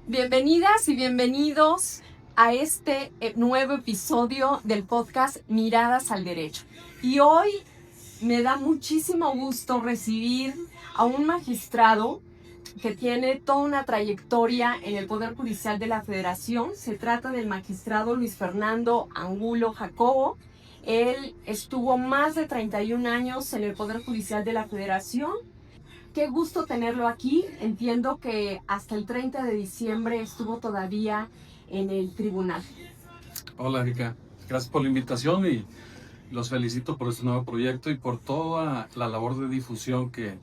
Bienvenidas y bienvenidos a este nuevo episodio del podcast Miradas al Derecho. Y hoy me da muchísimo gusto recibir a un magistrado que tiene toda una trayectoria en el Poder Judicial de la Federación. Se trata del magistrado Luis Fernando Angulo Jacobo. Él estuvo más de 31 años en el Poder Judicial de la Federación. Qué gusto tenerlo aquí. Entiendo que hasta el 30 de diciembre estuvo todavía en el tribunal. Hola, Erika. Gracias por la invitación y los felicito por este nuevo proyecto y por toda la labor de difusión que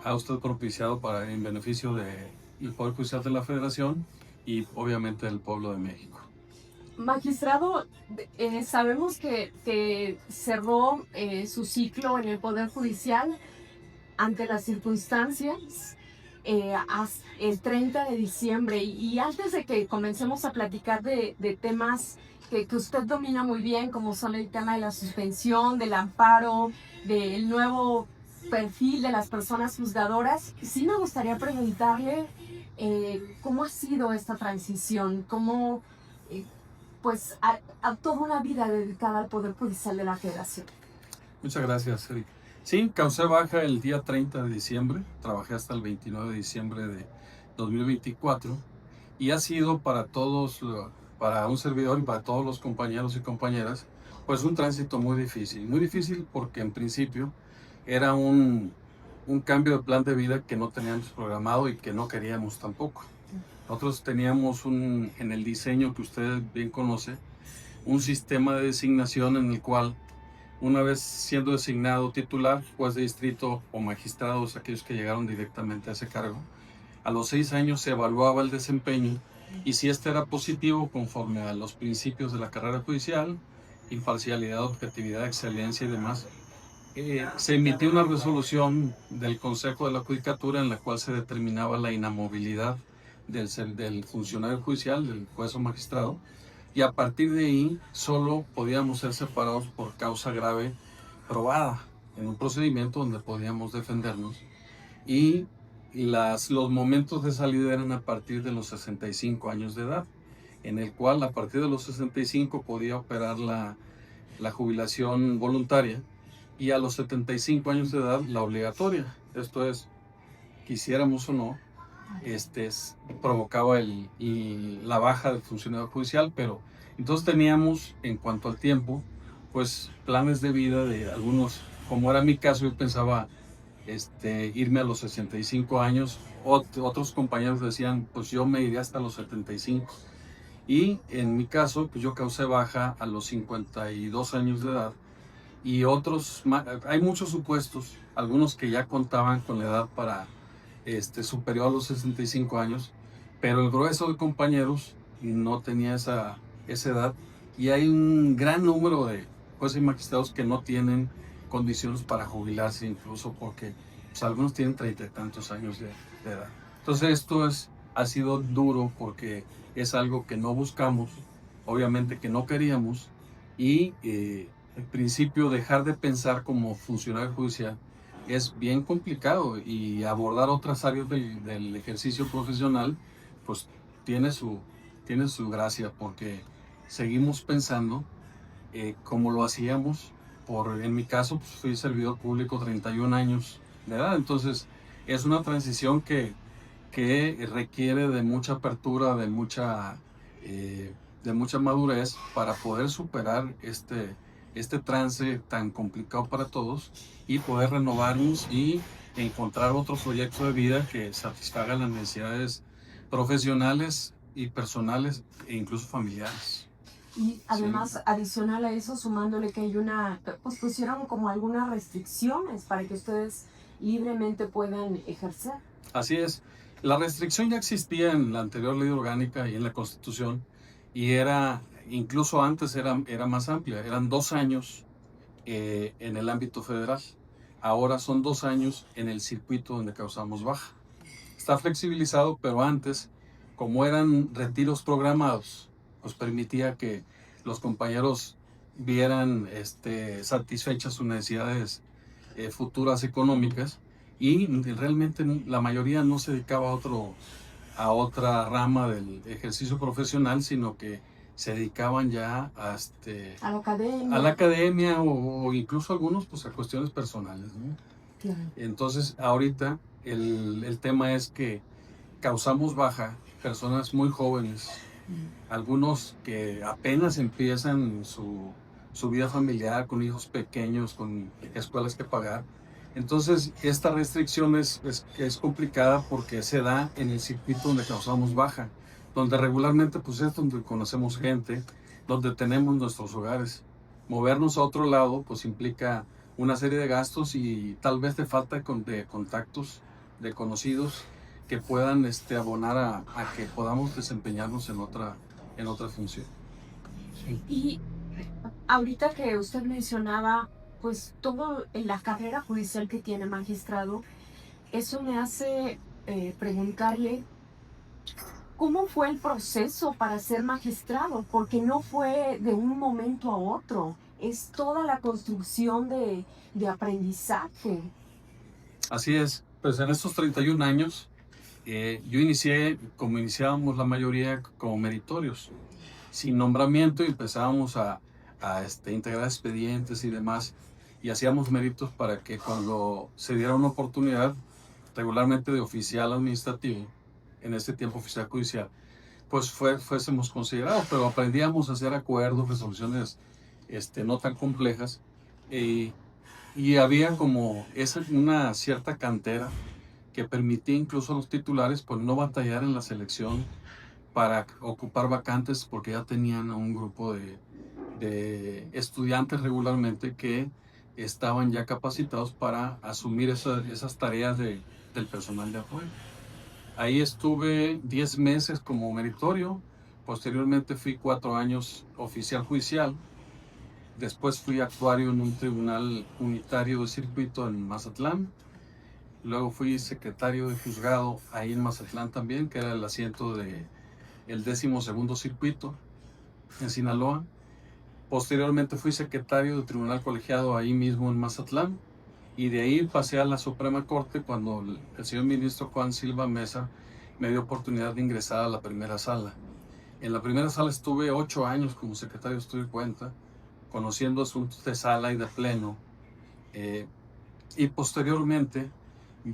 ha usted propiciado en beneficio del Poder Judicial de la Federación y obviamente del pueblo de México. Magistrado, sabemos que cerró su ciclo en el Poder Judicial ante las circunstancias el 30 de diciembre. Y antes de que comencemos a platicar de temas que usted domina muy bien, como son el tema de la suspensión, del amparo, del nuevo perfil de las personas juzgadoras, sí me gustaría preguntarle cómo ha sido esta transición, cómo a toda una vida dedicada al Poder Judicial de la Federación. Muchas gracias, Erika. Sí, causé baja el día 30 de diciembre, trabajé hasta el 29 de diciembre de 2024 y ha sido para todos, para un servidor y para todos los compañeros y compañeras, pues un tránsito muy difícil porque en principio era un cambio de plan de vida que no teníamos programado y que no queríamos tampoco. Nosotros teníamos en el diseño que usted bien conoce, un sistema de designación en el cual una vez siendo designado titular, juez de distrito o magistrados, aquellos que llegaron directamente a ese cargo, a los 6 años se evaluaba el desempeño y si este era positivo conforme a los principios de la carrera judicial, imparcialidad, objetividad, excelencia y demás, se emitió una resolución del Consejo de la Judicatura en la cual se determinaba la inamovilidad del funcionario judicial, del juez o magistrado, y a partir de ahí solo podíamos ser separados por causa grave probada en un procedimiento donde podíamos defendernos y los momentos de salida eran a partir de los 65 años de edad, en el cual a partir de los 65 podía operar la jubilación voluntaria y a los 75 años de edad la obligatoria. Esto es, quisiéramos o no, provocaba la baja del funcionario judicial, pero entonces teníamos, en cuanto al tiempo, pues planes de vida de algunos, como era mi caso, yo pensaba irme a los 65 años, otros compañeros decían, pues yo me iría hasta los 75, y en mi caso, pues yo causé baja a los 52 años de edad, y hay muchos supuestos, algunos que ya contaban con la edad para superior a los 65 años, pero el grueso de compañeros no tenía esa edad y hay un gran número de jueces y magistrados que no tienen condiciones para jubilarse, incluso porque pues, algunos tienen 30 y tantos años de edad. Entonces esto ha sido duro porque es algo que no buscamos, obviamente que no queríamos y en principio dejar de pensar como funcionario judicial es bien complicado y abordar otras áreas del ejercicio profesional pues tiene su gracia porque seguimos pensando como lo hacíamos. En mi caso pues, fui servidor público 31 años de edad, entonces es una transición que requiere de mucha apertura, de mucha madurez para poder superar este trance tan complicado para todos y poder renovarnos y encontrar otro proyecto de vida que satisfaga las necesidades profesionales y personales e incluso familiares. Y además, sí, adicional a eso, sumándole que hay pues pusieron como algunas restricciones para que ustedes libremente puedan ejercer. Así es. La restricción ya existía en la anterior ley orgánica y en la Constitución y incluso antes era más amplia, eran 2 años en el ámbito federal. Ahora son 2 años en el circuito donde causamos baja. Está flexibilizado, pero antes, como eran retiros programados, pues permitía que los compañeros vieran satisfechas sus necesidades futuras económicas y realmente la mayoría no se dedicaba a otra rama del ejercicio profesional, sino que se dedicaban ya a la academia o incluso algunos pues a cuestiones personales, ¿no? Claro. Entonces ahorita el tema es que causamos baja personas muy jóvenes, algunos que apenas empiezan su vida familiar con hijos pequeños, con escuelas que pagar. Entonces esta restricción es complicada porque se da en el circuito donde causamos baja, donde regularmente pues es donde conocemos gente, donde tenemos nuestros hogares. Movernos a otro lado pues implica una serie de gastos y tal vez de falta de contactos, de conocidos que puedan abonar a que podamos desempeñarnos en otra función. Y ahorita que usted mencionaba, pues todo en la carrera judicial que tiene magistrado, eso me hace preguntarle cómo fue el proceso para ser magistrado, porque no fue de un momento a otro, es toda la construcción de aprendizaje. Así es, pues en estos 31 años yo inicié, como iniciábamos la mayoría, como meritorios, sin nombramiento, y empezábamos a integrar expedientes y demás, y hacíamos méritos para que cuando se diera una oportunidad, regularmente de oficial administrativo, en ese tiempo oficial judicial, pues fuésemos considerados, pero aprendíamos a hacer acuerdos, resoluciones no tan complejas, y había como una cierta cantera que permitía incluso a los titulares pues no batallar en la selección para ocupar vacantes, porque ya tenían un grupo de estudiantes regularmente que estaban ya capacitados para asumir esas tareas del personal de apoyo. Ahí estuve 10 meses como meritorio, posteriormente fui 4 años oficial judicial, después fui actuario en un tribunal unitario de circuito en Mazatlán, luego fui secretario de juzgado ahí en Mazatlán también, que era el asiento del 12º circuito en Sinaloa. Posteriormente fui secretario de tribunal colegiado ahí mismo en Mazatlán, y de ahí pasé a la Suprema Corte cuando el señor ministro Juan Silva Mesa me dio oportunidad de ingresar a la primera sala. En la primera sala estuve 8 años como secretario de Estudio y Cuenta, conociendo asuntos de sala y de pleno, y posteriormente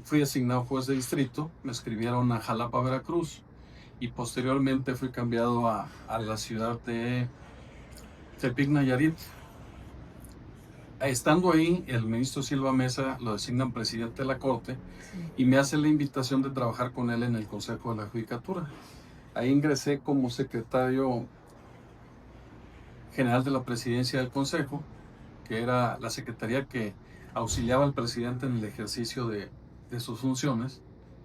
fui asignado juez de distrito, me escribieron a Jalapa, Veracruz, y posteriormente fui cambiado a la ciudad de Tepic, Nayarit. Estando ahí, el ministro Silva Mesa lo designan presidente de la Corte y me hace la invitación de trabajar con él en el Consejo de la Judicatura. Ahí ingresé como secretario general de la presidencia del Consejo, que era la secretaría que auxiliaba al presidente en el ejercicio de sus funciones.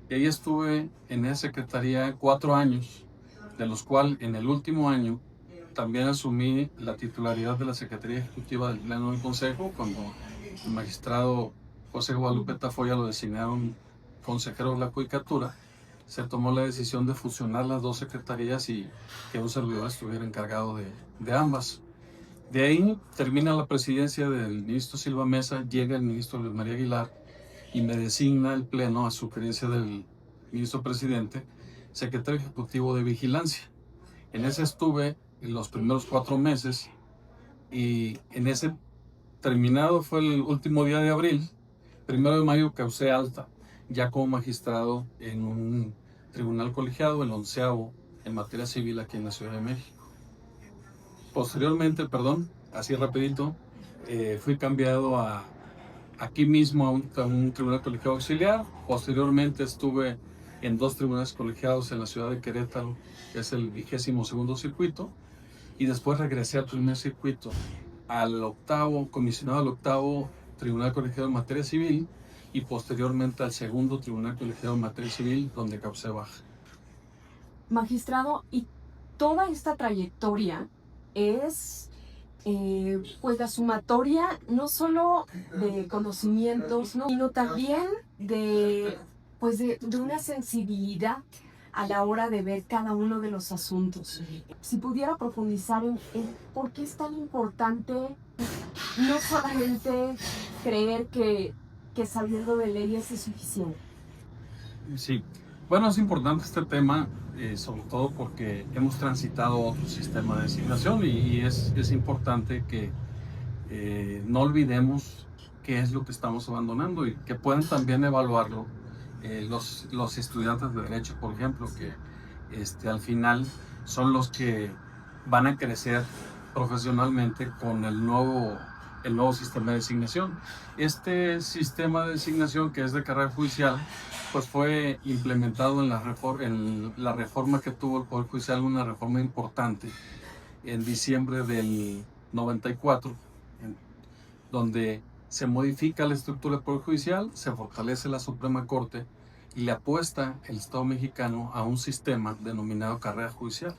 Y ahí estuve en esa secretaría 4 años, de los cuales en el último año también asumí la titularidad de la Secretaría Ejecutiva del Pleno del Consejo, cuando el magistrado José Guadalupe Tafoya lo designaron consejero de la Judicatura. Se tomó la decisión de fusionar las dos secretarías y que un servidor estuviera encargado de ambas. De ahí termina la presidencia del ministro Silva Mesa, llega el ministro Luis María Aguilar y me designa el Pleno, a sugerencia del ministro presidente, secretario ejecutivo de Vigilancia. En ese estuve en los primeros 4 meses, y en ese terminado fue el último día de abril, 1 de mayo causé alta, ya como magistrado en un tribunal colegiado, el 11º en materia civil aquí en la Ciudad de México. Posteriormente, así rapidito, fui cambiado aquí mismo a un tribunal colegiado auxiliar. Posteriormente estuve en 2 tribunales colegiados en la ciudad de Querétaro, que es el 22º circuito, y después regresé al primer circuito, comisionado al 8º tribunal colegiado en materia civil, y posteriormente al 2º tribunal colegiado en materia civil, donde causé baja. Magistrado, y toda esta trayectoria es pues la sumatoria no solo de conocimientos, ¿no?, sino también de una sensibilidad a la hora de ver cada uno de los asuntos. Si pudiera profundizar en por qué es tan importante no solamente creer que sabiendo de leyes es suficiente. Sí, Bueno, es importante este tema, sobre todo porque hemos transitado otro sistema de designación y es importante que no olvidemos qué es lo que estamos abandonando y que puedan también evaluarlo los estudiantes de Derecho, por ejemplo, que al final son los que van a crecer profesionalmente con el nuevo sistema de designación. Este sistema de designación, que es de carrera judicial, pues fue implementado en la reforma que tuvo el Poder Judicial, una reforma importante en diciembre del 94, donde se modifica la estructura del Poder Judicial, se fortalece la Suprema Corte y le apuesta el Estado mexicano a un sistema denominado carrera judicial,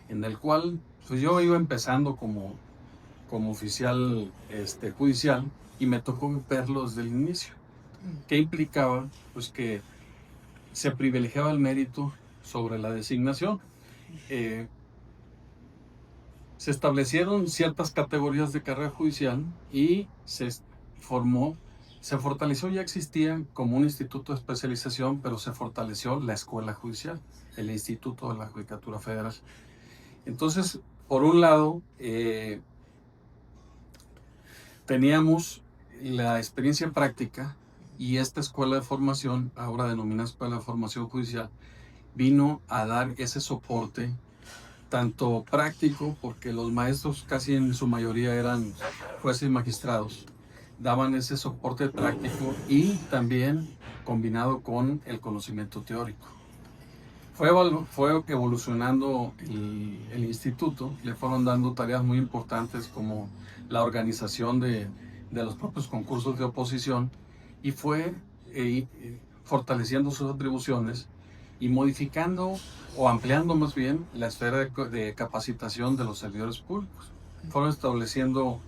en el cual pues yo iba empezando como oficial judicial y me tocó verlo desde el inicio, que implicaba pues que se privilegiaba el mérito sobre la designación. Se establecieron ciertas categorías de carrera judicial y se fortaleció, ya existía como un instituto de especialización, pero se fortaleció la escuela judicial, el Instituto de la Judicatura Federal. Entonces, por un lado, teníamos la experiencia práctica y esta escuela de formación, ahora denominada Escuela de Formación Judicial, vino a dar ese soporte tanto práctico, porque los maestros casi en su mayoría eran jueces y magistrados, daban ese soporte práctico y también combinado con el conocimiento teórico. Fue evolucionando el instituto, le fueron dando tareas muy importantes como la organización de los propios concursos de oposición y fue fortaleciendo sus atribuciones y modificando o ampliando más bien la esfera de capacitación de los servidores públicos. Fueron estableciendo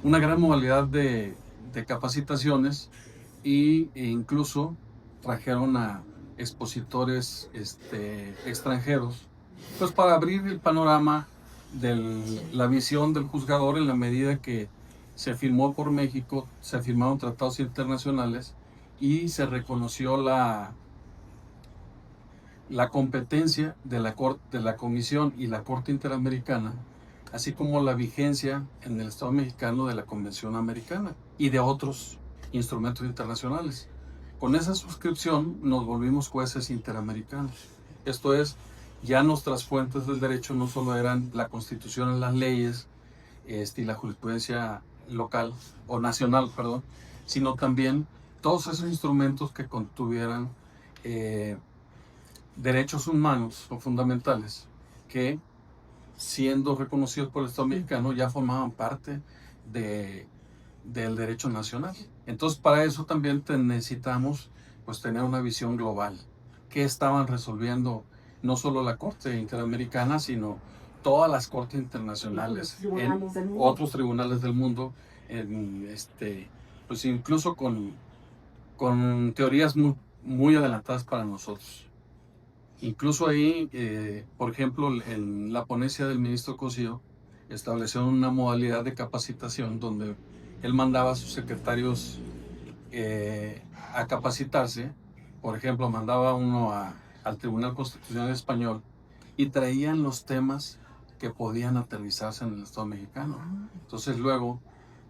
una gran modalidad de capacitaciones e incluso trajeron a expositores extranjeros, pues para abrir el panorama de la visión del juzgador en la medida que se firmó por México, se firmaron tratados internacionales y se reconoció la competencia de la Comisión y la Corte Interamericana, así como la vigencia en el Estado mexicano de la Convención Americana y de otros instrumentos internacionales. Con esa suscripción nos volvimos jueces interamericanos. Esto es, ya nuestras fuentes del derecho no solo eran la Constitución y las leyes y la jurisprudencia local o nacional, perdón, sino también todos esos instrumentos que contuvieran derechos humanos o fundamentales que, siendo reconocidos por el Estado mexicano, ya formaban parte del derecho nacional. Entonces, para eso también necesitamos pues tener una visión global. ¿Qué estaban resolviendo no solo la Corte Interamericana, sino todas las cortes internacionales, en otros tribunales del mundo, pues incluso con teorías muy adelantadas para nosotros? Incluso ahí, por ejemplo, en la ponencia del ministro Cosío, estableció una modalidad de capacitación donde él mandaba a sus secretarios a capacitarse. Por ejemplo, mandaba uno al Tribunal Constitucional Español y traían los temas que podían aterrizarse en el Estado mexicano. Entonces luego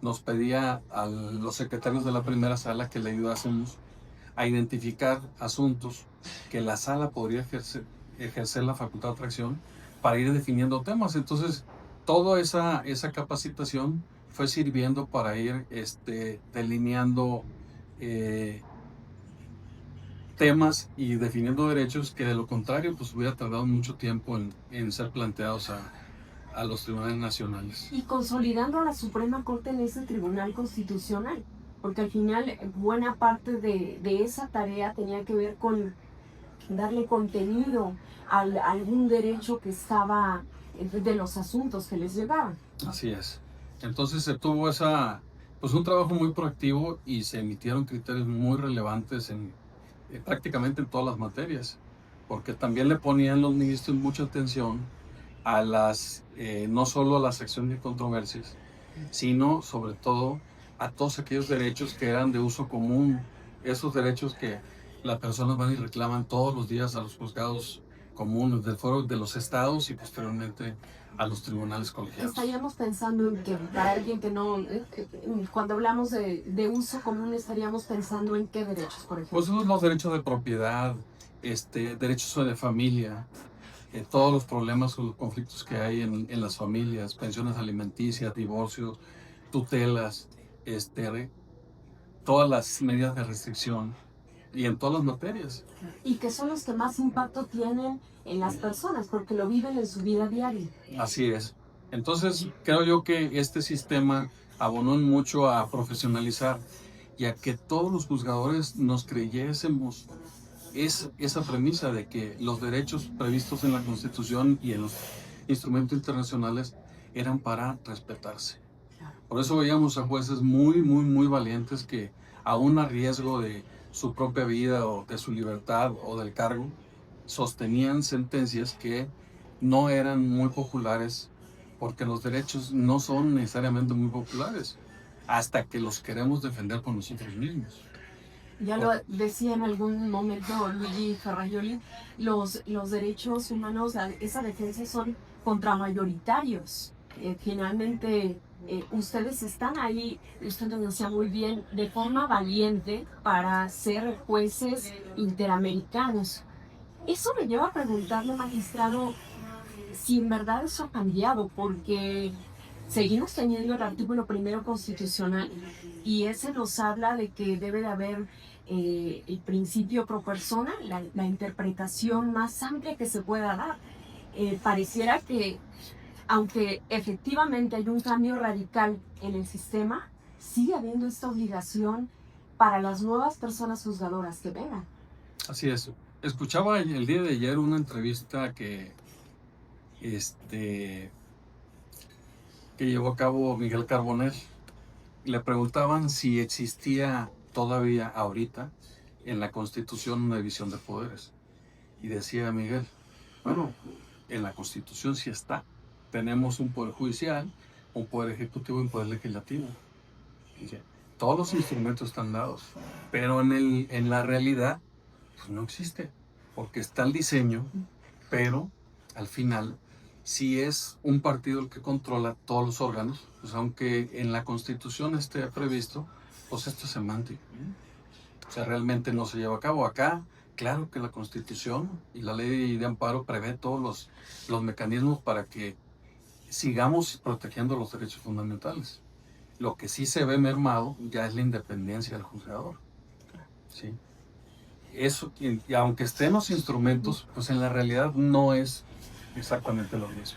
nos pedía a los secretarios de la primera sala que le ayudásemos a identificar asuntos que la sala podría ejercer la facultad de atracción para ir definiendo temas. Entonces, toda esa capacitación fue sirviendo para ir delineando temas y definiendo derechos que de lo contrario pues hubiera tardado mucho tiempo en ser planteados a los tribunales nacionales. Y consolidando a la Suprema Corte en ese tribunal constitucional, porque al final buena parte de esa tarea tenía que ver con darle contenido a algún derecho que estaba de los asuntos que les llegaban. Así es. Entonces se tuvo pues un trabajo muy proactivo y se emitieron criterios muy relevantes prácticamente en todas las materias, porque también le ponían los ministros mucha atención a no solo a la sección de controversias, sino sobre todo a todos aquellos derechos que eran de uso común, esos derechos que las personas van y reclaman todos los días a los juzgados comunes del foro de los estados y posteriormente a los tribunales colegiados. Estaríamos pensando en que para alguien que no, cuando hablamos de uso común, estaríamos pensando en qué derechos, por ejemplo. Pues son los derechos de propiedad, derechos de familia, todos los problemas o los conflictos que hay en las familias, pensiones alimenticias, divorcios, tutelas, todas las medidas de restricción y en todas las materias. Y que son los que más impacto tienen en las personas, porque lo viven en su vida diaria. Así es. Entonces, creo yo que este sistema abonó mucho a profesionalizar y a que todos los juzgadores nos creyésemos esa premisa de que los derechos previstos en la Constitución y en los instrumentos internacionales eran para respetarse. Por eso veíamos a jueces muy, muy, muy valientes que, aún a riesgo de su propia vida o de su libertad o del cargo, sostenían sentencias que no eran muy populares, porque los derechos no son necesariamente muy populares hasta que los queremos defender por nosotros mismos. Ya lo decía en algún momento Luigi Ferrajoli, los derechos humanos, esa defensa son contramayoritarios. Finalmente, ustedes están ahí, usted lo decía muy bien, de forma valiente para ser jueces interamericanos. Eso me lleva a preguntarle, magistrado, si en verdad eso ha cambiado, porque seguimos teniendo el artículo primero constitucional y ese nos habla de que debe de haber el principio pro persona, la interpretación más amplia que se pueda dar. Pareciera que, aunque efectivamente hay un cambio radical en el sistema, sigue habiendo esta obligación para las nuevas personas juzgadoras que vengan. Así es. Escuchaba el día de ayer una entrevista que llevó a cabo Miguel Carbonell. Le preguntaban si existía todavía ahorita en la Constitución una división de poderes. Y decía Miguel, bueno, en la Constitución sí está. Tenemos un poder judicial, un poder ejecutivo y un poder legislativo. Dice, todos los instrumentos están dados, pero en la realidad pues no existe, porque está el diseño, pero al final, si es un partido el que controla todos los órganos, pues aunque en la Constitución esté previsto, pues esto es semántico. O sea, realmente no se lleva a cabo. Acá, claro que la Constitución y la ley de amparo prevé todos los mecanismos para que sigamos protegiendo los derechos fundamentales. Lo que sí se ve mermado ya es la independencia del juzgador. ¿Sí? Eso, y aunque estén los instrumentos, pues en la realidad no es exactamente lo mismo.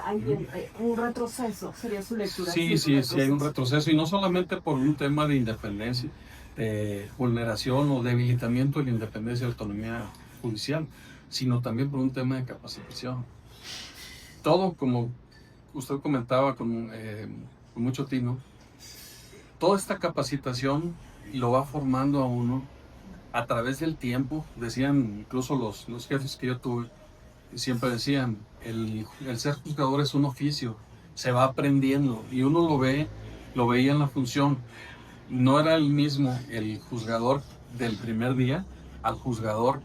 Hay un retroceso, sería su lectura. Sí, hay un retroceso, y no solamente por un tema de independencia, de vulneración o debilitamiento de la independencia y autonomía judicial, sino también por un tema de capacitación. Todo, como usted comentaba con mucho tino, toda esta capacitación lo va formando a uno a través del tiempo. Decían incluso los jefes que yo tuve, siempre decían, el ser juzgador es un oficio, se va aprendiendo, y uno lo veía en la función. No era el mismo el juzgador del primer día al juzgador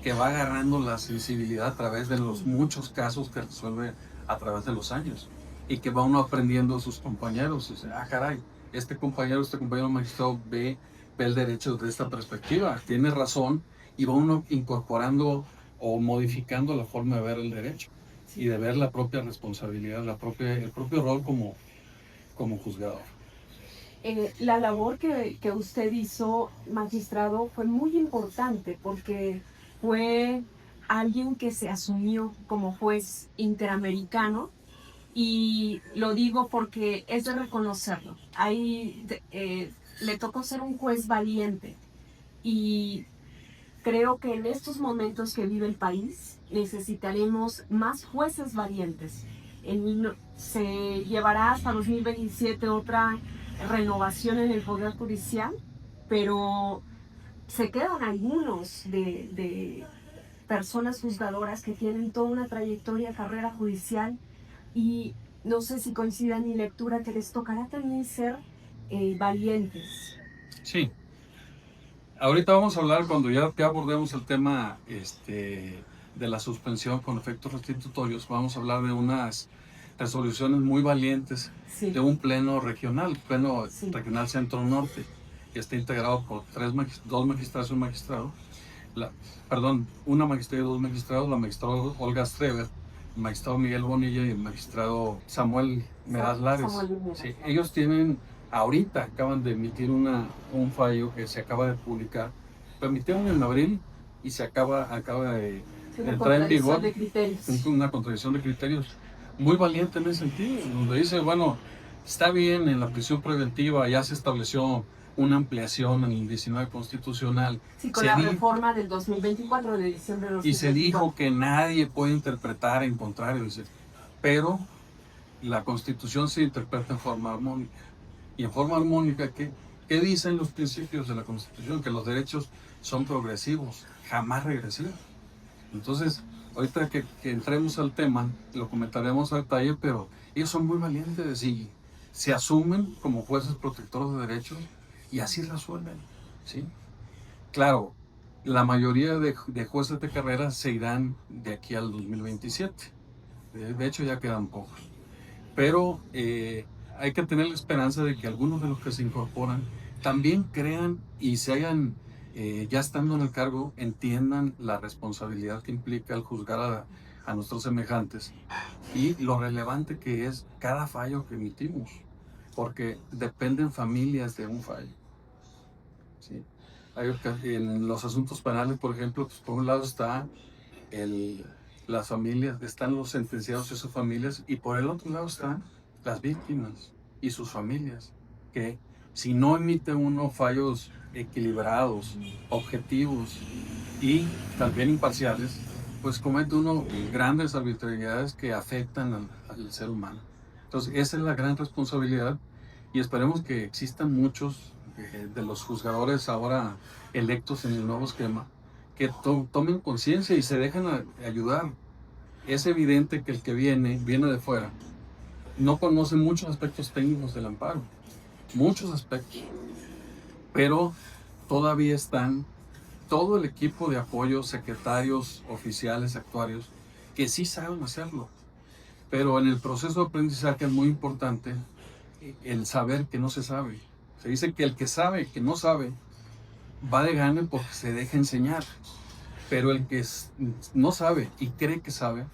que va agarrando la sensibilidad a través de los muchos casos que resuelve a través de los años, y que va uno aprendiendo a sus compañeros. Dice, caray, este compañero magistrado ve el derecho desde esta perspectiva, tiene razón, y va uno incorporando o modificando la forma de ver el derecho y de ver la propia responsabilidad, el propio rol como juzgador. La labor que usted hizo, magistrado, fue muy importante porque fue alguien que se asumió como juez interamericano, y lo digo porque es de reconocerlo. Ahí le tocó ser un juez valiente, y creo que en estos momentos que vive el país necesitaremos más jueces valientes. Se llevará hasta 2027 otra renovación en el Poder Judicial, pero se quedan algunos de personas juzgadoras que tienen toda una trayectoria, carrera judicial, y no sé si coincida mi lectura que les tocará también ser valientes. Sí, ahorita vamos a hablar, cuando ya abordemos el tema de la suspensión con efectos restitutorios, vamos a hablar de unas resoluciones muy valientes Sí, de un pleno sí. regional centro-norte, que está integrado por dos magistrados y un magistrado. La, una magistrada y dos magistrados, la magistrada Olga Streber, el magistrado Miguel Bonilla y el magistrado Samuel Meraz Lares. Samuel Meraz. Sí, ellos ahorita acaban de emitir un fallo que se acaba de publicar. Lo emitieron en abril y acaba de entrar en vigor. De criterios. Una contradicción de criterios muy valiente en ese sentido, donde dice, bueno, está bien, en la prisión preventiva ya se estableció una ampliación en el 19 constitucional. Sí, con la reforma del 2024 de diciembre de 2024. Y se dijo que nadie puede interpretar en contrario, dice, pero la Constitución se interpreta en forma armónica. Y en forma armónica, ¿qué dicen los principios de la Constitución? Que los derechos son progresivos, jamás regresivos. Entonces, ahorita que entremos al tema, lo comentaremos a detalle, pero ellos son muy valientes y se asumen como jueces protectores de derechos y así resuelven, ¿sí? Claro, la mayoría de jueces de carrera se irán de aquí al 2027. De hecho, ya quedan pocos. Pero hay que tener la esperanza de que algunos de los que se incorporan también crean y se hayan, ya estando en el cargo, entiendan la responsabilidad que implica el juzgar a nuestros semejantes y lo relevante que es cada fallo que emitimos, porque dependen familias de un fallo. ¿Sí? En los asuntos penales, por ejemplo, pues por un lado está las familias, están los sentenciados y sus familias, y por el otro lado están las víctimas y sus familias, que si no emite uno fallos equilibrados, objetivos y también imparciales, pues comete uno grandes arbitrariedades que afectan al ser humano. Entonces, esa es la gran responsabilidad y esperemos que existan muchos de los juzgadores ahora electos en el nuevo esquema que tomen conciencia y se dejen ayudar. Es evidente que el que viene de fuera, no conoce muchos aspectos técnicos del amparo, muchos aspectos, pero todavía están todo el equipo de apoyo, secretarios, oficiales, actuarios, que sí saben hacerlo. Pero en el proceso de aprendizaje es muy importante el saber que no se sabe. Se dice que el que sabe que no sabe va de gane porque se deja enseñar. Pero el que no sabe y cree que sabe,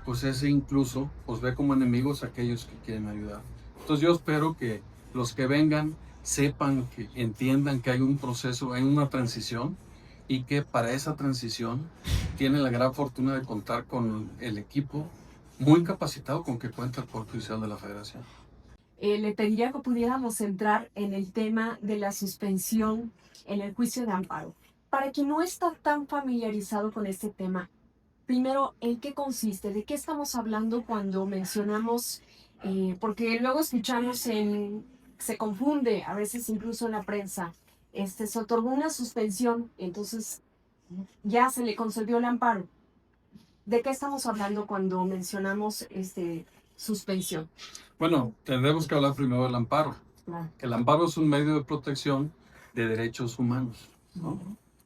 pues ese incluso pues ve como enemigos a aquellos que quieren ayudar. Entonces yo espero que los que vengan sepan, que entiendan que hay un proceso, hay una transición y que para esa transición tienen la gran fortuna de contar con el equipo muy capacitado con que cuenta el Poder Judicial de la Federación. Le pediría que pudiéramos entrar en el tema de la suspensión en el juicio de amparo. Para quien no está tan familiarizado con este tema, primero, ¿en qué consiste? ¿De qué estamos hablando cuando mencionamos? Porque luego escuchamos se confunde, a veces incluso en la prensa, se otorgó una suspensión, entonces ya se le concedió el amparo. ¿De qué estamos hablando cuando mencionamos suspensión? Bueno, tendremos que hablar primero del amparo. Claro. El amparo es un medio de protección de derechos humanos, ¿no?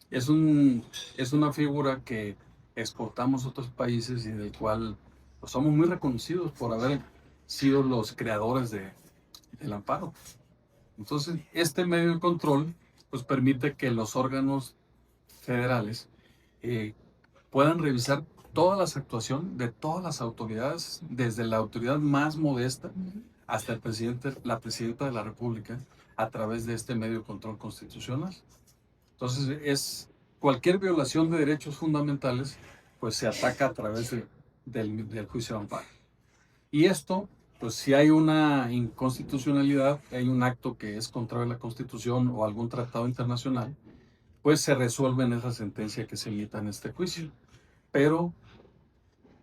Es una figura que exportamos a otros países y del cual pues, somos muy reconocidos por haber sido los creadores del amparo. Entonces, este medio de control pues, permite que los órganos federales puedan revisar todas las actuaciones de todas las autoridades, desde la autoridad más modesta hasta la presidenta de la República, a través de este medio de control constitucional. Entonces, cualquier violación de derechos fundamentales, pues se ataca a través del juicio de amparo. Y esto, pues si hay una inconstitucionalidad, hay un acto que es contrario a la Constitución o algún tratado internacional, pues se resuelve en esa sentencia que se emita en este juicio. Pero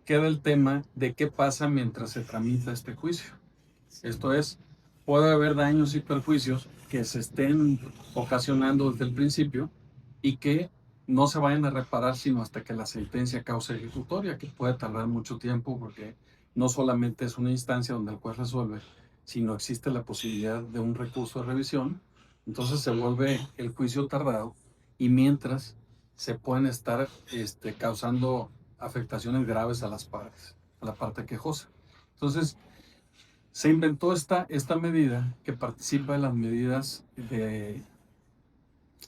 queda el tema de qué pasa mientras se tramita este juicio. Esto es, puede haber daños y perjuicios que se estén ocasionando desde el principio y que no se vayan a reparar sino hasta que la sentencia cause ejecutoria, que puede tardar mucho tiempo porque no solamente es una instancia donde el juez resuelve, sino existe la posibilidad de un recurso de revisión. Entonces se vuelve el juicio tardado y mientras se pueden estar causando afectaciones graves a las partes, a la parte quejosa. Entonces, se inventó esta medida que participa en las medidas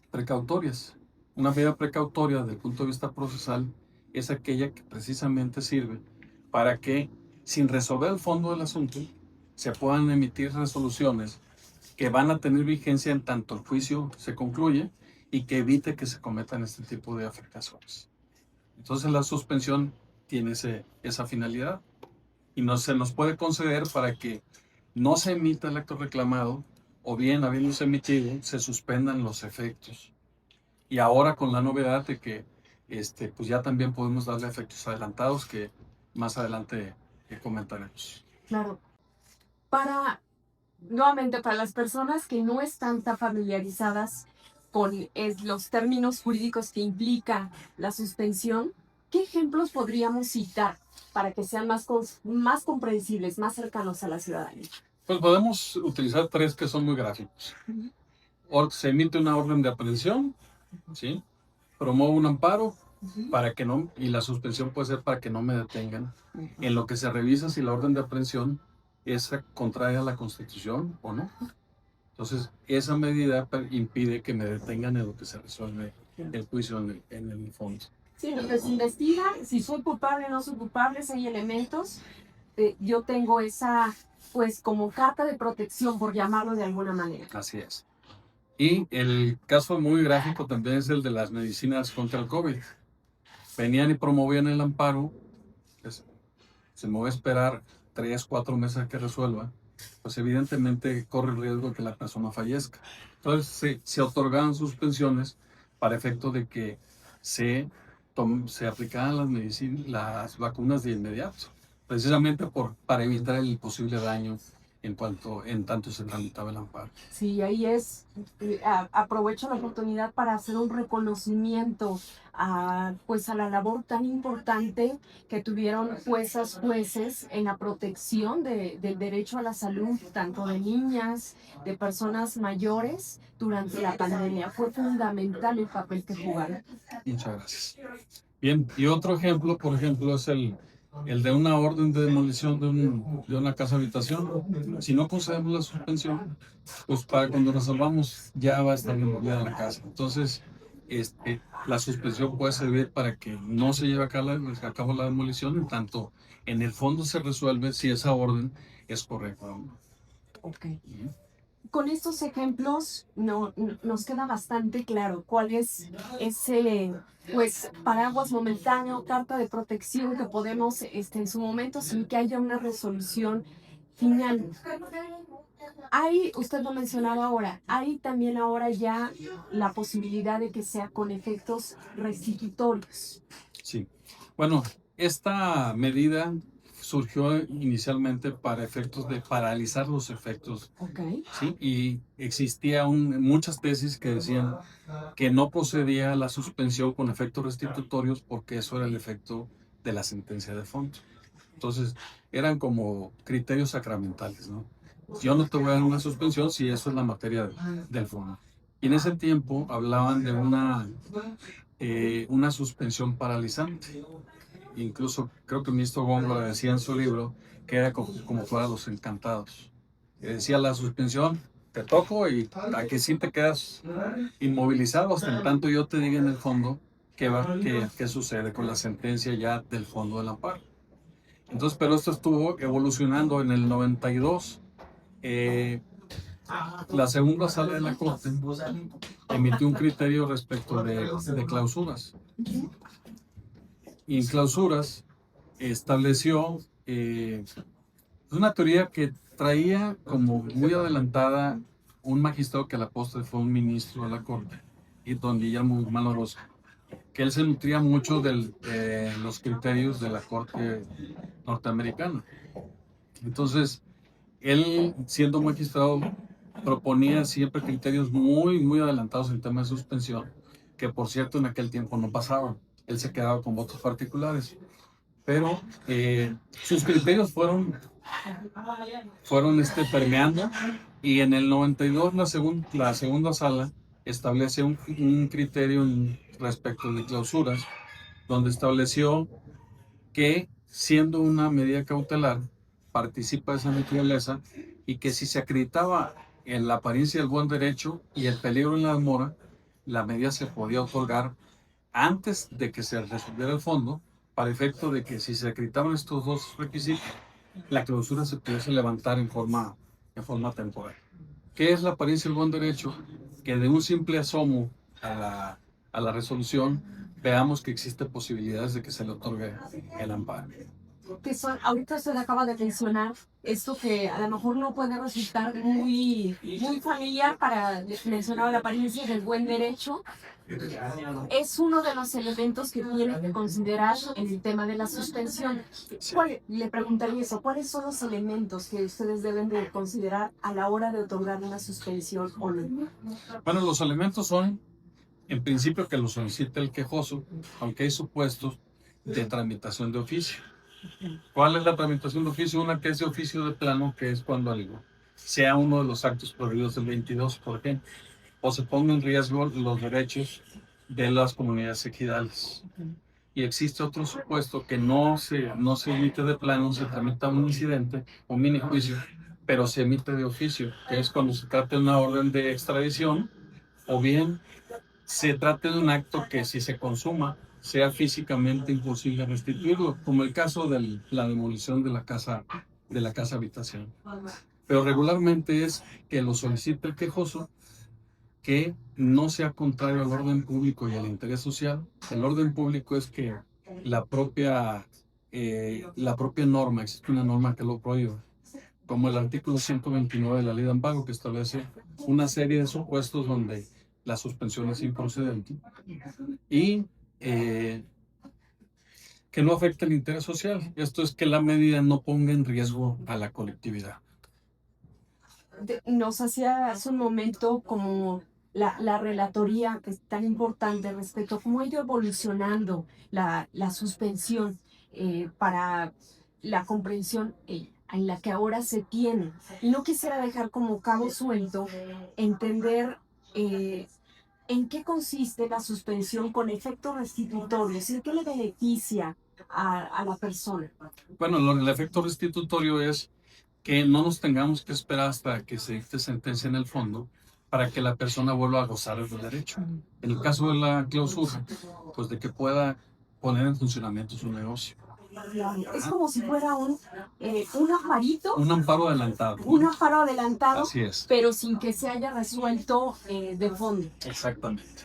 precautorias. Una medida precautoria desde el punto de vista procesal es aquella que precisamente sirve para que, sin resolver el fondo del asunto, se puedan emitir resoluciones que van a tener vigencia en tanto el juicio se concluye y que evite que se cometan este tipo de afectaciones. Entonces la suspensión tiene esa finalidad y no se nos puede conceder para que no se emita el acto reclamado o bien habiéndose emitido se suspendan los efectos. Y ahora con la novedad de que pues ya también podemos darle efectos adelantados que más adelante comentaremos. Claro. Nuevamente, para las personas que no están tan familiarizadas con los términos jurídicos que implica la suspensión, ¿qué ejemplos podríamos citar para que sean más comprensibles, más cercanos a la ciudadanía? Pues podemos utilizar 3 que son muy gráficos. Se emite una orden de aprehensión, ¿sí? Promuevo un amparo para que no, y la suspensión puede ser para que no me detengan, en lo que se revisa si la orden de aprehensión es contraria a la Constitución o no. Entonces, esa medida impide que me detengan en lo que se resuelve el juicio en el fondo. Sí, lo que se investiga, si soy culpable o no soy culpable, si hay elementos, yo tengo esa, pues, como carta de protección, por llamarlo de alguna manera. Así es. Y el caso muy gráfico también es el de las medicinas contra el COVID. Venían y promovían el amparo, pues, se me va a esperar 3, 4 meses a que resuelva, pues evidentemente corre el riesgo de que la persona fallezca. Entonces se otorgaban suspensiones para efecto de que se aplicaran las vacunas de inmediato, precisamente para evitar el posible daño en tanto se tramitaba el amparo. Sí, ahí aprovecho la oportunidad para hacer un reconocimiento pues a la labor tan importante que tuvieron jueces en la protección del derecho a la salud, tanto de niñas, de personas mayores, durante la pandemia. Fue fundamental el papel que jugaron. Muchas gracias. Bien, y otro ejemplo, por ejemplo, es el de una orden de demolición de una casa habitación. Si no concedemos la suspensión, pues para cuando resolvamos ya va a estar demolida la casa. Entonces, la suspensión puede servir para que no se lleve a cabo la demolición, en tanto en el fondo se resuelve si esa orden es correcta. Ok. Con estos ejemplos nos queda bastante claro cuál es ese pues paraguas momentáneo, carta de protección que podemos en su momento sin que haya una resolución final. Usted lo mencionaba ahora, hay también ahora ya la posibilidad de que sea con efectos restitutorios. Sí, bueno, esta medida surgió inicialmente para efectos de paralizar los efectos. Okay. ¿Sí? Y existía muchas tesis que decían que no procedía la suspensión con efectos restitutorios porque eso era el efecto de la sentencia de fondo. Entonces, eran como criterios sacramentales, ¿no? Yo no te voy a dar una suspensión si eso es la materia del fondo. Y en ese tiempo hablaban de una suspensión paralizante. Incluso creo que el ministro Góngora decía en su libro que era como fuera los encantados. Decía la suspensión, te toco y aquí sí te quedas inmovilizado hasta en tanto yo te diga en el fondo qué sucede con la sentencia ya del fondo del amparo. Entonces, pero esto estuvo evolucionando en el 92. La segunda sala de la Corte emitió un criterio respecto de clausuras. Y en clausuras estableció una teoría que traía como muy adelantada un magistrado que a la postre fue un ministro de la Corte, y don Guillermo Guzmán Orozo, que él se nutría mucho de los criterios de la Corte norteamericana. Entonces, él, siendo magistrado, proponía siempre criterios muy, muy adelantados en temas de suspensión, que por cierto en aquel tiempo no pasaban. Él se quedaba con votos particulares. Pero sus criterios fueron permeando, y en el 92 la segunda sala establece un criterio respecto de clausuras, donde estableció que siendo una medida cautelar, participa de esa naturaleza y que si se acreditaba en la apariencia del buen derecho y el peligro en la demora, la medida se podía otorgar antes de que se resolviera el fondo, para efecto de que si se acreditaban estos dos requisitos, la clausura se pudiese levantar en forma temporal. ¿Qué es la apariencia del buen derecho? Que de un simple asomo a la resolución veamos que existe posibilidades de que se le otorgue el amparo. Ahorita usted acaba de mencionar esto que a lo mejor no puede resultar muy familiar para mencionar la apariencia del buen derecho. Es uno de los elementos que tiene que considerar en el tema de la suspensión. Le preguntaría eso, ¿cuáles son los elementos que ustedes deben de considerar a la hora de otorgar una suspensión o no? Bueno, los elementos son, en principio, que lo solicite el quejoso, aunque hay supuestos de tramitación de oficio. ¿Cuál es la tramitación de oficio? Una que es de oficio de plano, que es cuando algo sea uno de los actos prohibidos del 22, por ejemplo, o se ponga en riesgo los derechos de las comunidades ejidales. Y existe otro supuesto que no se emite de plano, se tramita un incidente, un mini juicio, pero se emite de oficio, que es cuando se trata de una orden de extradición, o bien se trata de un acto que si se consuma sea físicamente imposible restituirlo, como el caso de la demolición de la casa habitación. Pero regularmente es que lo solicita el quejoso, que no sea contrario al orden público y al interés social. El orden público es que la propia norma, existe una norma que lo prohíbe, como el artículo 129 de la Ley de Amparo, que establece una serie de supuestos donde la suspensión es improcedente y que no afecte el interés social. Esto es que la medida no ponga en riesgo a la colectividad. Nos hacía hace un momento como la relatoría, que es tan importante respecto a cómo ha ido evolucionando la suspensión para la comprensión en la que ahora se tiene. Y no quisiera dejar como cabo suelto entender en qué consiste la suspensión con efectos restitutorios, en qué le beneficia a la persona. Bueno, el efecto restitutorio es que no nos tengamos que esperar hasta que se dicte sentencia en el fondo para que la persona vuelva a gozar del derecho. En el caso de la clausura, pues de que pueda poner en funcionamiento su negocio. Es como si fuera un amparito. Un amparo adelantado. Un amparo adelantado. Así es. Pero sin que se haya resuelto de fondo. Exactamente.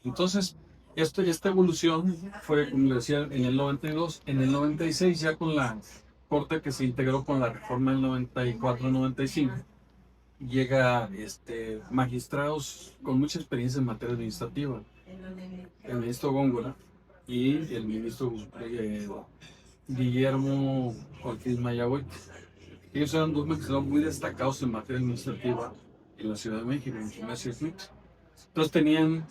Entonces, esta evolución fue, como le decía, en el 92. En el 96, ya con la Corte que se integró con la reforma del 94-95, llega magistrados con mucha experiencia en materia administrativa. El ministro Góngora y el ministro Guillermo Ortiz Mayagüez. Ellos eran dos magistrados muy destacados en materia administrativa en la Ciudad de México, en el primer circuito. Entonces tenían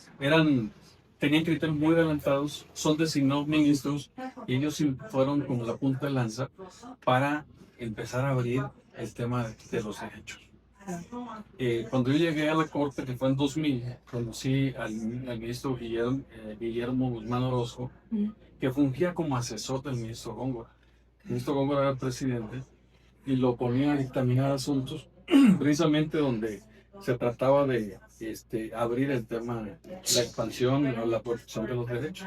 criterios muy adelantados, son designados ministros y ellos fueron como la punta de lanza para empezar a abrir el tema de los derechos. Cuando yo llegué a la Corte, que fue en 2000, conocí al ministro Guillermo Guzmán Orozco, que fungía como asesor del ministro Góngora. El ministro Góngora era el presidente y lo ponía a dictaminar asuntos precisamente donde se trataba de abrir el tema de la expansión o la protección de los derechos.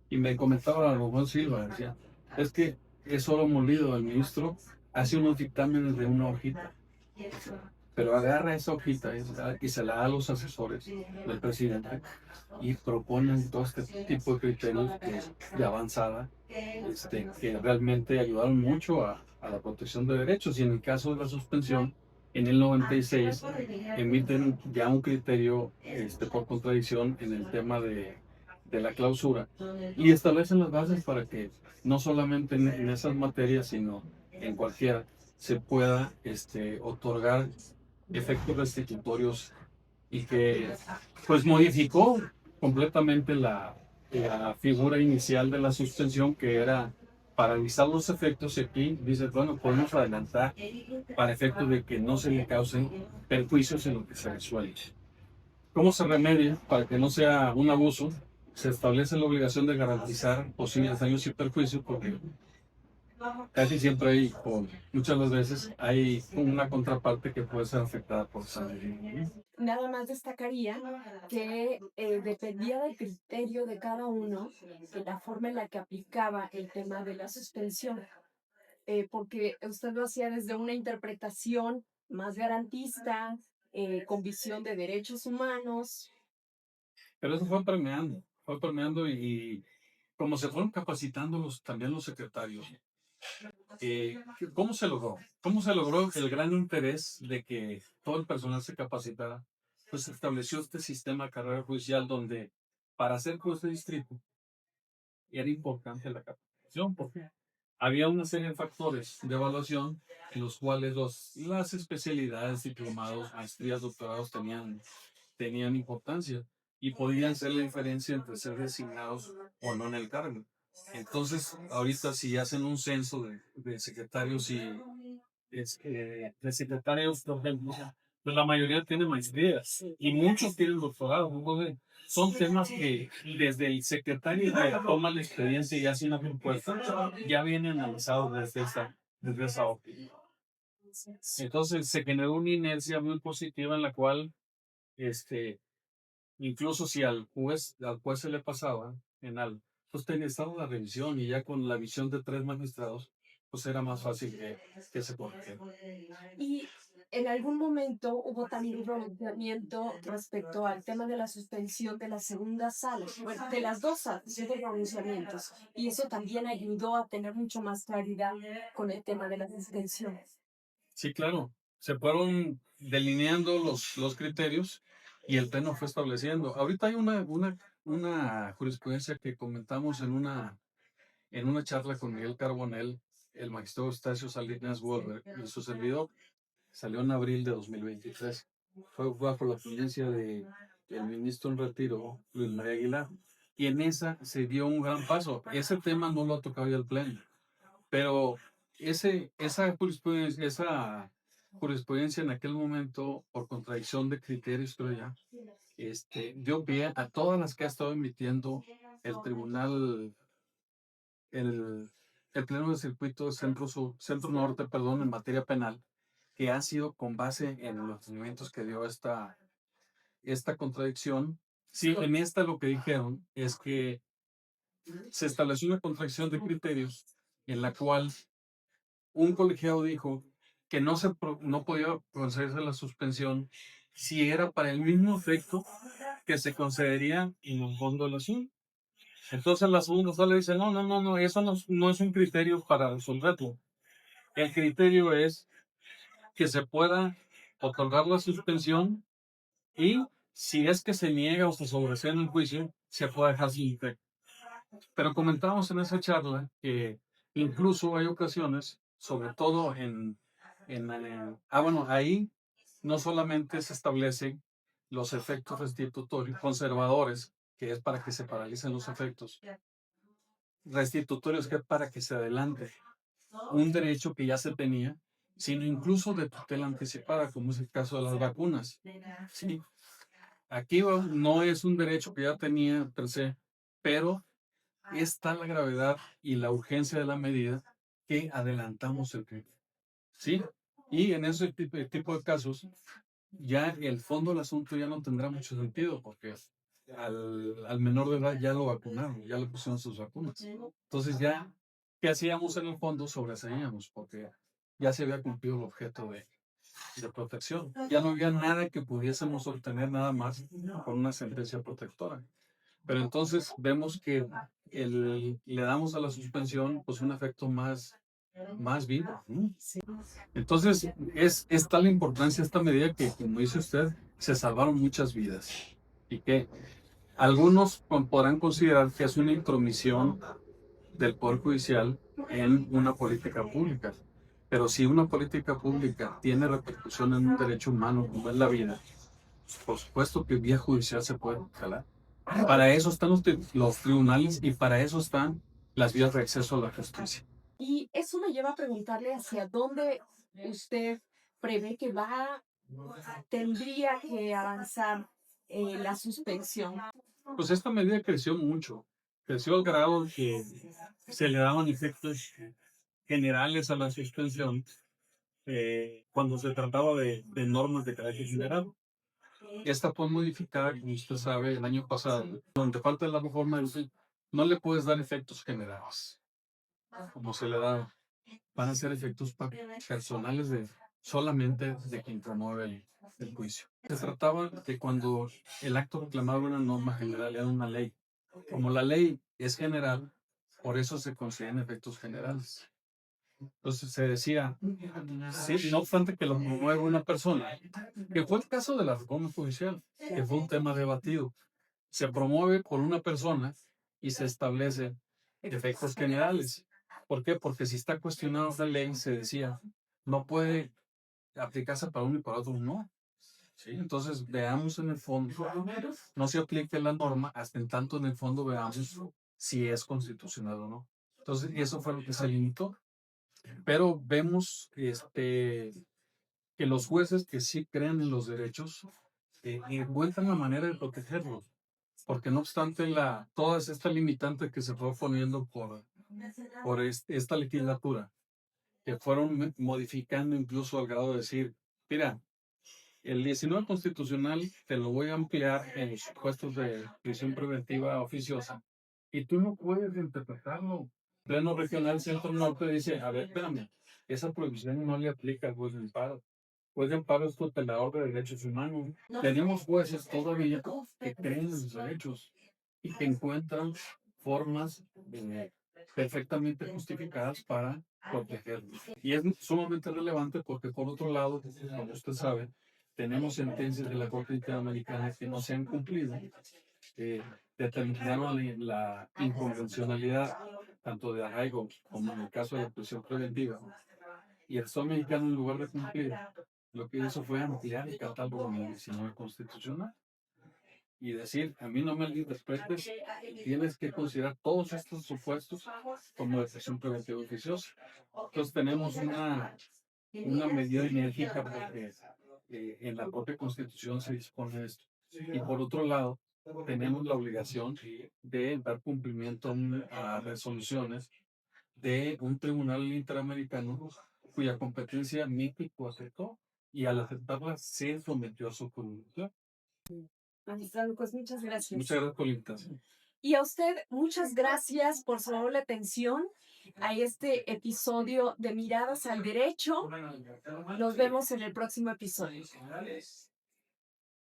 Y me comentaba Juan Silva, decía, es que es oro molido, el ministro hace unos dictámenes de una hojita, pero agarra esa hojita y se la da a los asesores del presidente y proponen todo este tipo de criterios de avanzada que realmente ayudaron mucho a la protección de derechos. Y en el caso de la suspensión, en el 96 emiten ya un criterio por contradicción en el tema de la clausura y establecen las bases para que no solamente en esas materias, sino en cualquiera, se pueda otorgar efectos restitutorios, y que pues modificó completamente la figura inicial de la suspensión, que era paralizar los efectos. Y aquí dice, bueno, podemos adelantar para efectos de que no se le causen perjuicios en lo que se resuelve. ¿Cómo se remedia para que no sea un abuso? Se establece la obligación de garantizar posibles daños y perjuicios porque casi siempre hay, o muchas de las veces, hay una contraparte que puede ser afectada por esa medida. Nada más destacaría que dependía del criterio de cada uno, de la forma en la que aplicaba el tema de la suspensión, porque usted lo hacía desde una interpretación más garantista, con visión de derechos humanos. Pero eso fue permeando y como se fueron capacitando también los secretarios, ¿cómo se logró? ¿Cómo se logró el gran interés de que todo el personal se capacitara? Pues se estableció este sistema de carrera judicial donde para ser juez de distrito era importante la capacitación porque había una serie de factores de evaluación en los cuales las especialidades, diplomados, maestrías, doctorados tenían importancia y podían ser la diferencia entre ser designados o no en el cargo. Entonces, ahorita si hacen un censo de secretarios y de secretarios, por ejemplo, pues la mayoría tienen maestrías y muchos tienen doctorado. Entonces, son temas que desde el secretario que toma la experiencia y hace una propuesta, ya vienen analizados desde esa óptica. Entonces, se generó una inercia muy positiva en la cual, este, incluso si al juez se le pasaba en algo, pues tenía estado la revisión y ya con la visión de 3 magistrados, pues era más fácil que se corrigiera. Y en algún momento hubo también un pronunciamiento respecto al tema de la suspensión de la segunda sala, bueno, de las dos salas, hubo pronunciamientos, y eso también ayudó a tener mucho más claridad con el tema de la suspensión. Sí, claro, se fueron delineando los criterios y el pleno fue estableciendo. Ahorita hay una jurisprudencia que comentamos en una charla con Miguel Carbonell, el magistrado Eustacio Salinas Wolver y su servidor. Salió en abril de 2023. Fue bajo la presidencia del ministro en retiro, Luis María Aguilar. Y en esa se dio un gran paso. Ese tema no lo ha tocado ya el Pleno, pero esa jurisprudencia en aquel momento, por contradicción de criterios, creo ya, dio pie a todas las que ha estado emitiendo el tribunal, el, el Pleno del Circuito Centro Norte, perdón, en materia penal, que ha sido con base en los movimientos que dio esta contradicción. Sí, en esta lo que dijeron es que se estableció una contradicción de criterios en la cual un colegiado dijo que no podía concederse la suspensión si era para el mismo efecto que se concedería en el fondo del asunto. Entonces la segunda sala dice, no, no, no, no, eso no es un criterio para resolverlo. El criterio es que se pueda otorgar la suspensión y si es que se niega o se sobresee en el juicio, se puede dejar sin efecto. Pero comentábamos en esa charla que incluso hay ocasiones, sobre todo bueno, ahí no solamente se establecen los efectos restitutorios conservadores, que es para que se paralicen los efectos, restitutorios, que es para que se adelante un derecho que ya se tenía, sino incluso de tutela anticipada, como es el caso de las vacunas. Sí, aquí no es un derecho que ya tenía per se, pero está la gravedad y la urgencia de la medida que adelantamos el crimen. ¿Sí? Y en ese tipo de casos, ya el fondo del asunto ya no tendrá mucho sentido, porque al menor de edad ya lo vacunaron, ya le pusieron sus vacunas. Entonces ya, ¿qué hacíamos en el fondo? Sobreseíamos, porque ya se había cumplido el objeto de protección. Ya no había nada que pudiésemos obtener nada más con una sentencia protectora. Pero entonces vemos que le damos a la suspensión pues un efecto más vivo, ¿no? Entonces es tal la importancia de esta medida que, como dice usted, se salvaron muchas vidas y que algunos podrán considerar que es una intromisión del Poder Judicial en una política pública. Pero si una política pública tiene repercusión en un derecho humano como es la vida, por supuesto que vía judicial se puede jalar. Para eso están los tribunales y para eso están las vías de acceso a la justicia. Y eso me lleva a preguntarle hacia dónde usted prevé que tendría que avanzar la suspensión? Pues esta medida creció mucho, creció al grado que se le daban efectos generales a la suspensión cuando se trataba de normas de carácter general. Esta fue modificada, como usted sabe, el año pasado, donde falta la reforma, no le puedes dar efectos generales, como se le da, van a ser efectos personales de solamente de quien promueve el juicio. Se trataba de cuando el acto reclamaba una norma general, era una ley. Como la ley es general, por eso se consideran efectos generales. Entonces se decía, sí, no obstante que lo promueve una persona, que fue el caso de la reforma judicial, que fue un tema debatido, se promueve por una persona y se establecen efectos generales. ¿Por qué? Porque si está cuestionada la ley, se decía, no puede aplicarse para uno y para otro, no. ¿Sí? Entonces veamos en el fondo, no se aplique la norma hasta en tanto en el fondo veamos si es constitucional o no. Entonces, eso fue lo que se limitó. Pero vemos que los jueces que sí creen en los derechos encuentran la manera de protegerlos. Porque no obstante toda esta limitante que se fue poniendo por esta legislatura, que fueron modificando incluso al grado de decir, mira, el 19 constitucional te lo voy a ampliar en los supuestos de prisión preventiva oficiosa y tú no puedes interpretarlo. Pleno regional centro norte dice, a ver, espérame, esa prohibición no le aplica al juez de amparo. El juez de amparo es tutelador de derechos humanos. Tenemos jueces todavía que creen en los derechos y que encuentran formas perfectamente justificadas para protegerlos. Y es sumamente relevante porque, por otro lado, como usted sabe, tenemos sentencias de la Corte Interamericana que no se han cumplido, determinaron la inconvencionalidad tanto de arraigo como en el caso de la prisión preventiva. Y el Estado mexicano, en lugar de cumplir, lo que hizo fue ampliar el catálogo en el 19 constitucional y decir, a mí no me interpretes, tienes que considerar todos estos supuestos como de prisión preventiva oficiosa. Entonces tenemos una medida enérgica porque en la propia Constitución se dispone de esto. Y por otro lado, tenemos la obligación de dar cumplimiento a resoluciones de un tribunal interamericano cuya competencia México aceptó y al aceptarla se sometió a su jurisdicción. Magistrado, pues muchas gracias. Muchas gracias por la invitación. Y a usted, muchas gracias por su amable atención a este episodio de Miradas al Derecho. Nos vemos en el próximo episodio.